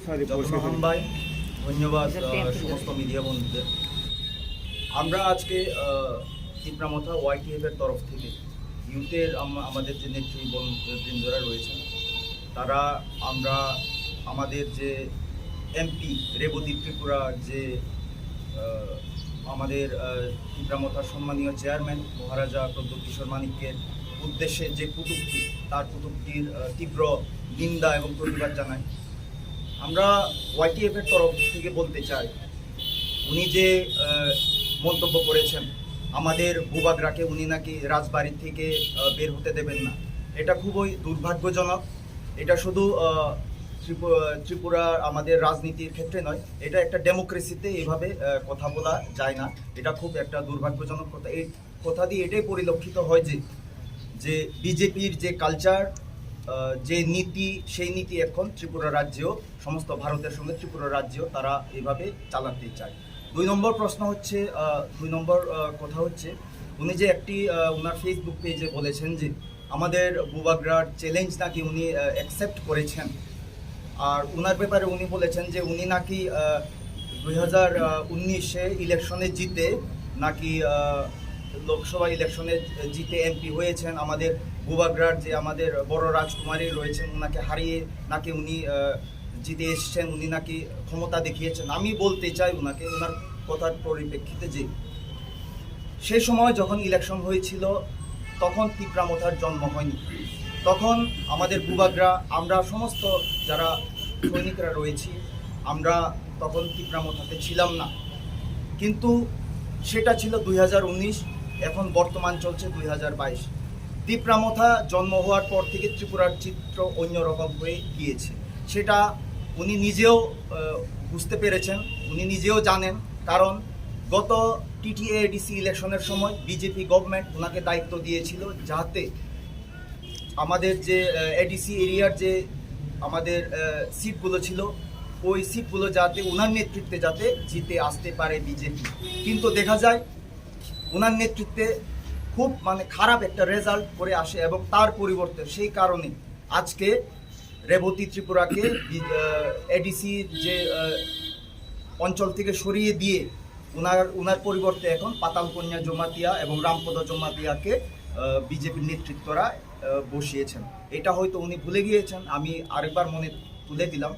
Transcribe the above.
ভাই ধন্যবাদ সমস্ত মিডিয়া বন্ধুদের। আমরা আজকে টিপরামথা ওয়াইটিএফ এর তরফ থেকে ইউথের আমাদের যে নেতৃবৃন্দরা রয়েছেন তারা আমরা আমাদের যে এমপি রেবতী ত্রিপুরার যে আমাদের টিপরামথার সম্মানীয় চেয়ারম্যান মহারাজা প্রদ্যোৎ কিশোর মানিক্যের উদ্দেশ্যে যে কটূক্তি তার কটূক্তির তীব্র নিন্দা এবং প্রতিবাদ জানাই। আমরা ওয়াইটিএফ এর তরফ থেকে বলতে চাই, উনি যে মন্তব্য করেছেন আমাদের ভূভাগরাকে উনি নাকি রাজবাড়ি থেকে বের হতে দেবেন না, এটা খুবই দুর্ভাগ্যজনক। এটা শুধু ত্রিপুরা আমাদের রাজনীতির ক্ষেত্রে নয়, এটা একটা ডেমোক্রেসিতে এইভাবে কথা বলা যায় না। এটা খুব একটা দুর্ভাগ্যজনক কথা। এই কথা দিয়ে এটাই পরিলক্ষিত হয় যে বিজেপির যে কালচার, যে নীতি, সেই নীতি এখন ত্রিপুরা রাজ্যেও, সমস্ত ভারতের সঙ্গে ত্রিপুরা রাজ্যেও তারা এইভাবে চালাতে চায়। দুই নম্বর কথা হচ্ছে উনি যে একটি ওনার ফেসবুক পেজে বলেছেন যে আমাদের ভূভাগরার চ্যালেঞ্জ নাকি উনি অ্যাকসেপ্ট করেছেন। আর ওনার ব্যাপারে উনি বলেছেন যে উনি নাকি 2019-এ ইলেকশনে জিতে নাকি লোকসভা ইলেকশনে জিতে এমপি হয়েছেন। আমাদের ভূভাগরার যে আমাদের বড় রাজকুমারী রয়েছেন ওনাকে হারিয়ে নাকি উনি জিতে এসছেন, উনি নাকি ক্ষমতা দেখিয়েছেন। আমি বলতে চাই ওনাকে, ওনার কথার পরিপ্রেক্ষিতে যে সেই সময় যখন ইলেকশন হয়েছিল তখন টিপরামথার জন্ম হয়নি। তখন আমাদের ভূভাগরা, আমরা সমস্ত যারা সৈনিকরা রয়েছি, আমরা তখন টিপরামথাতে ছিলাম না। কিন্তু সেটা ছিল 2019, এখন বর্তমান চলছে 2022। টিপরামথা জন্ম হওয়ার পর থেকে ত্রিপুরার চিত্র অন্যরকম হয়ে গিয়েছে। সেটা উনি নিজেও বুঝতে পেরেছেন, উনি নিজেও জানেন। কারণ গত টিটিএডিসি ইলেকশনের সময় বিজেপি গভর্নমেন্ট ওনাকে দায়িত্ব দিয়েছিল যাতে আমাদের যে এডিসি এরিয়ার যে আমাদের সিটগুলো ছিল, ওই সিটগুলো যাতে ওনার নেতৃত্বে যাতে জিতে আসতে পারে বিজেপি। কিন্তু দেখা যায় ওনার নেতৃত্বে খুব খারাপ একটা রেজাল্ট করে আসে এবং তার পরিবর্তে সেই কারণে আজকে রেবতী ত্রিপুরাকে এডিসি যে অঞ্চল থেকে সরিয়ে দিয়ে ওনার পরিবর্তে এখন পাতালকন্যা জমাতিয়া এবং রামপদ জমাতিয়াকে বিজেপির নেতৃত্বরা বসিয়েছেন। এটা হয়তো উনি ভুলে গিয়েছেন, আমি আরেকবার মনে তুলে দিলাম।